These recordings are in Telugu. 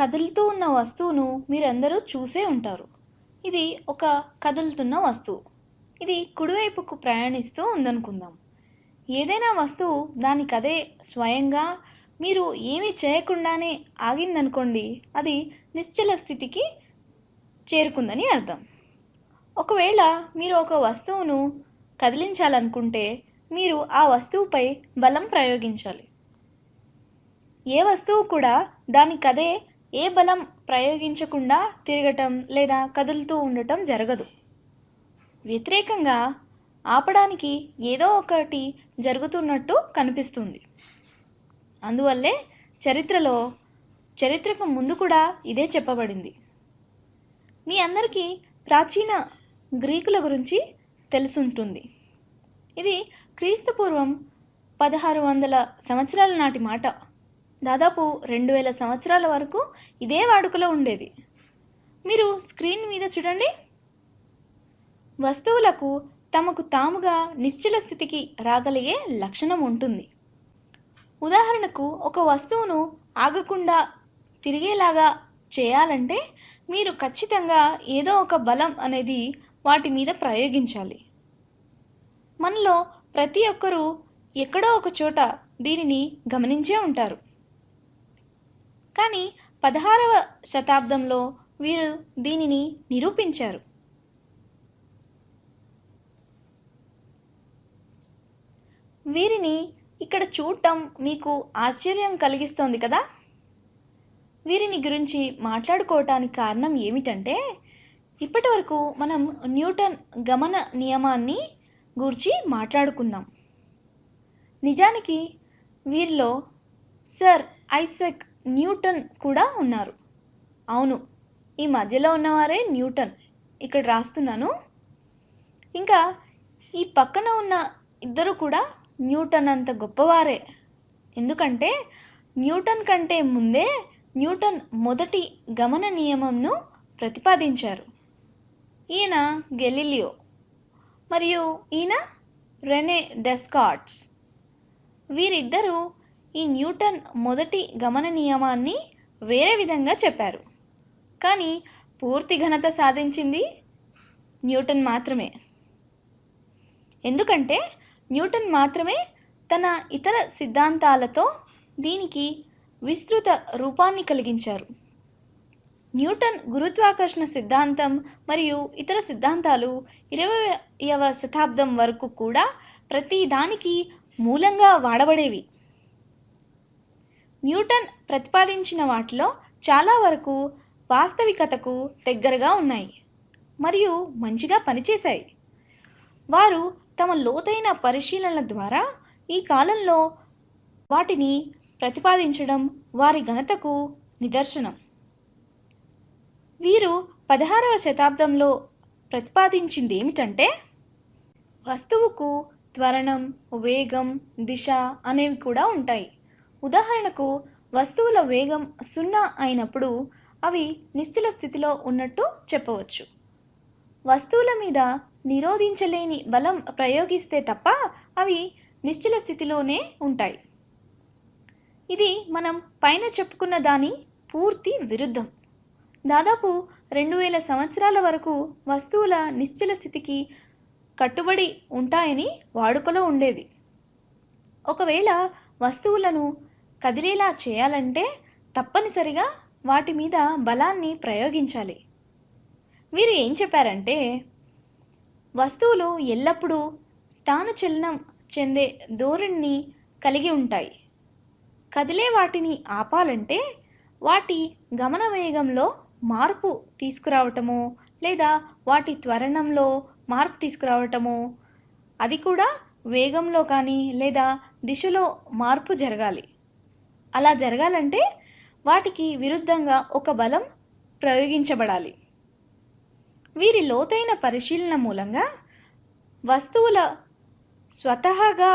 కదులుతూ ఉన్న వస్తువును మీరందరూ చూసే ఉంటారు. ఇది ఒక కదులుతున్న వస్తువు. ఇది కుడివైపుకు ప్రయాణిస్తూ ఉందనుకుందాం. ఏదైనా వస్తువు దానికదే స్వయంగా మీరు ఏమీ చేయకుండానే ఆగిందనుకోండి, అది నిశ్చల స్థితికి చేరుకుందని అర్థం. ఒకవేళ మీరు ఒక వస్తువును కదిలించాలనుకుంటే మీరు ఆ వస్తువుపై బలం ప్రయోగించాలి. ఏ వస్తువు కూడా దానికదే ఏ బలం ప్రయోగించకుండా తిరగటం లేదా కదులుతూ ఉండటం జరగదు. వ్యతిరేకంగా ఆపడానికి ఏదో ఒకటి జరుగుతున్నట్టు కనిపిస్తుంది. అందువల్లే చరిత్రకు ముందు కూడా ఇదే చెప్పబడింది. మీ అందరికీ ప్రాచీన గ్రీకుల గురించి తెలుసుంటుంది. ఇది క్రీస్తుపూర్వం 1600 సంవత్సరాల నాటి మాట. దాదాపు 2000 సంవత్సరాల వరకు ఇదే వాడుకలో ఉండేది. మీరు స్క్రీన్ మీద చూడండి. వస్తువులకు తమకు తాముగా నిశ్చల స్థితికి రాగలిగే లక్షణం ఉంటుంది. ఉదాహరణకు, ఒక వస్తువును ఆగకుండా తిరిగేలాగా చేయాలంటే మీరు ఖచ్చితంగా ఏదో ఒక బలం అనేది వాటి మీద ప్రయోగించాలి. మనలో ప్రతి ఒక్కరూ ఎక్కడో ఒక చోట దీనిని గమనించే ఉంటారు. కానీ 16వ శతాబ్దంలో వీరు దీనిని నిరూపించారు. వీరిని ఇక్కడ చూడటం మీకు ఆశ్చర్యం కలిగిస్తోంది కదా? వీరిని గురించి మాట్లాడుకోవటానికి కారణం ఏమిటంటే, ఇప్పటి వరకు మనం న్యూటన్ గమన నియమాన్ని గూర్చి మాట్లాడుకున్నాం. నిజానికి వీరిలో సర్ ఐజాక్ న్యూటన్ కూడా ఉన్నారు. అవును, ఈ మధ్యలో ఉన్నవారే న్యూటన్. ఇక్కడ రాస్తున్నాను. ఇంకా ఈ పక్కన ఉన్న ఇద్దరు కూడా న్యూటన్ అంత గొప్పవారే. ఎందుకంటే న్యూటన్ కంటే ముందే న్యూటన్ మొదటి గమన నియమంను ప్రతిపాదించారు. ఈయన గెలీలియో మరియు ఈయన రెనే డెస్కార్ట్స్. వీరిద్దరూ ఈ న్యూటన్ మొదటి గమన నియమాన్ని వేరే విధంగా చెప్పారు. కానీ పూర్తి ఘనత సాధించింది న్యూటన్ మాత్రమే. ఎందుకంటే న్యూటన్ మాత్రమే తన ఇతర సిద్ధాంతాలతో దీనికి విస్తృత రూపాన్ని కలిగించారు. న్యూటన్ గురుత్వాకర్షణ సిద్ధాంతం మరియు ఇతర సిద్ధాంతాలు 20వ శతాబ్దం వరకు కూడా ప్రతి దానికి మూలంగా వాడబడేవి. న్యూటన్ ప్రతిపాదించిన వాటిలో చాలా వరకు వాస్తవికతకు దగ్గరగా ఉన్నాయి మరియు మంచిగా పనిచేశాయి. వారు తమ లోతైన పరిశీలనల ద్వారా ఈ కాలంలో వాటిని ప్రతిపాదించడం వారి ఘనతకు నిదర్శనం. వీరు 16వ శతాబ్దంలో ప్రతిపాదించింది ఏమిటంటే, వస్తువుకు త్వరణం, వేగం, దిశ అనేవి కూడా ఉంటాయి. ఉదాహరణకు, వస్తువుల వేగం 0 అయినప్పుడు అవి నిశ్చల స్థితిలో ఉన్నట్టు చెప్పవచ్చు. వస్తువుల మీద నిరోధించలేని బలం ప్రయోగిస్తే తప్ప అవి నిశ్చల స్థితిలోనే ఉంటాయి. ఇది మనం పైన చెప్పుకున్న దాని పూర్తి విరుద్ధం. దాదాపు 2000 సంవత్సరాల వరకు వస్తువుల నిశ్చల స్థితికి కట్టుబడి ఉంటాయని వాడుకలో ఉండేది. ఒకవేళ వస్తువులను కదిలేలా చేయాలంటే తప్పనిసరిగా వాటి మీద బలాన్ని ప్రయోగించాలి. వీరు ఏం చెప్పారంటే, వస్తువులు ఎల్లప్పుడూ స్థానచలనం చెందే ధోరణిని కలిగి ఉంటాయి. కదిలే వాటిని ఆపాలంటే వాటి గమన వేగంలో మార్పు తీసుకురావటమో లేదా వాటి త్వరణంలో మార్పు తీసుకురావటమో, అది కూడా వేగంలో కానీ లేదా దిశలో మార్పు జరగాలి. అలా జరగాలంటే వాటికి విరుద్ధంగా ఒక బలం ప్రయోగించబడాలి. వీరి లోతైన పరిశీలన మూలంగా వస్తువుల స్వతహాగా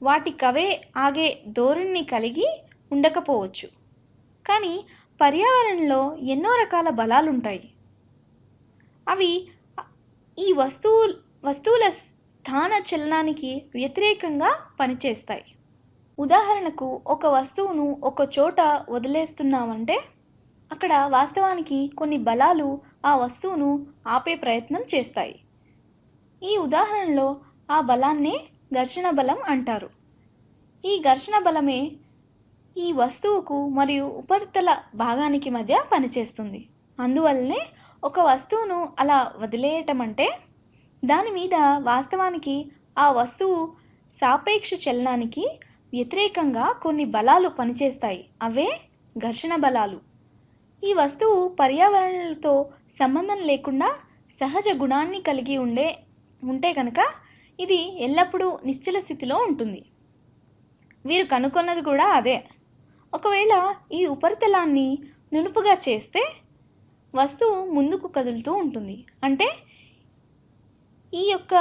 వాటికవే ఆగే ధోరణిని కలిగి ఉండకపోవచ్చు. కానీ పర్యావరణంలో ఎన్నో రకాల బలాలుంటాయి. అవి ఈ వస్తువుల స్థాన చలనానికి వ్యతిరేకంగా పనిచేస్తాయి. ఉదాహరణకు ఒక వస్తువును ఒక చోట వదిలేస్తున్నామంటే అక్కడ వాస్తవానికి కొన్ని బలాలు ఆ వస్తువును ఆపే ప్రయత్నం చేస్తాయి. ఈ ఉదాహరణలో ఆ బలాన్నే ఘర్షణ బలం అంటారు. ఈ ఘర్షణ బలమే ఈ వస్తువుకు మరియు ఉపరితల భాగానికి మధ్య పనిచేస్తుంది. అందువల్లనే ఒక వస్తువును అలా వదిలేయటం అంటే దాని మీద వాస్తవానికి ఆ వస్తువు సాపేక్ష చలనానికి వ్యతిరేకంగా కొన్ని బలాలు పనిచేస్తాయి. అవే ఘర్షణ బలాలు. ఈ వస్తువు పర్యావరణంతో సంబంధం లేకుండా సహజ గుణాన్ని కలిగి ఉంటే కనుక ఇది ఎల్లప్పుడూ నిశ్చల స్థితిలో ఉంటుంది. వీరు కనుగొన్నది కూడా అదే. ఒకవేళ ఈ ఉపరితలాన్ని నునుపుగా చేస్తే వస్తువు ముందుకు కదులుతూ ఉంటుంది. అంటే ఈ యొక్క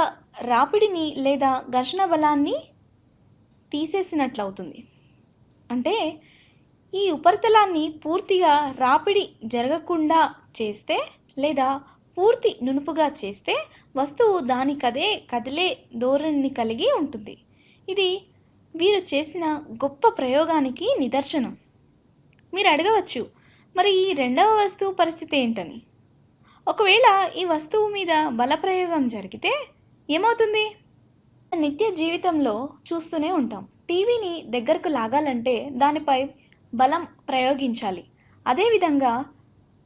రాపిడిని లేదా ఘర్షణ బలాన్ని తీసేసినట్లవుతుంది. అంటే ఈ ఉపరితలాన్ని పూర్తిగా రాపిడి జరగకుండా చేస్తే లేదా పూర్తి నునుపుగా చేస్తే వస్తువు దానికదే కదిలే ధోరణిని కలిగి ఉంటుంది. ఇది వీరు చేసిన గొప్ప ప్రయోగానికి నిదర్శనం. మీరు అడగవచ్చు, మరి ఈ రెండవ వస్తువు పరిస్థితి ఏంటని? ఒకవేళ ఈ వస్తువు మీద బలప్రయోగం జరిగితే ఏమవుతుంది? నిత్య జీవితంలో చూస్తూనే ఉంటాం. టీవీని దగ్గరకు లాగాలంటే దానిపై బలం ప్రయోగించాలి. అదేవిధంగా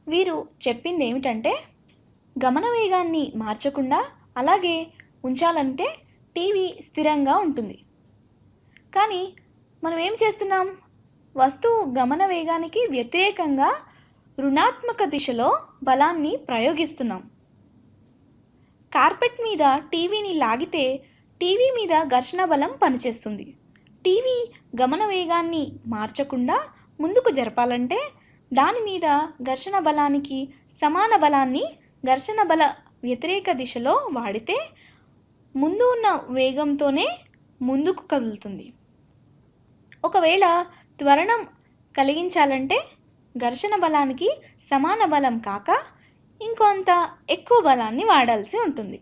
వీరు చెప్పింది ఏమిటంటే గమన వేగాన్ని మార్చకుండా అలాగే ఉంచాలంటే టీవీ స్థిరంగా ఉంటుంది. కానీ మనం ఏం చేస్తున్నాం? వస్తువు గమన వేగానికి వ్యతిరేకంగా రుణాత్మక దిశలో బలాన్ని ప్రయోగిస్తున్నాం. కార్పెట్ మీద టీవీని లాగితే టీవీ మీద ఘర్షణ బలం పనిచేస్తుంది. టీవీ గమన వేగాన్ని మార్చకుండా ముందుకు జరపాలంటే దాని మీద ఘర్షణ బలానికి సమాన బలాన్ని ఘర్షణ బల వ్యతిరేక దిశలో వాడితే ముందు ఉన్న వేగంతోనే ముందుకు కదులుతుంది. ఒకవేళ త్వరణం కలిగించాలంటే ఘర్షణ బలానికి సమాన బలం కాక ఇంకొంత ఎక్కువ బలాన్ని వాడాల్సి ఉంటుంది.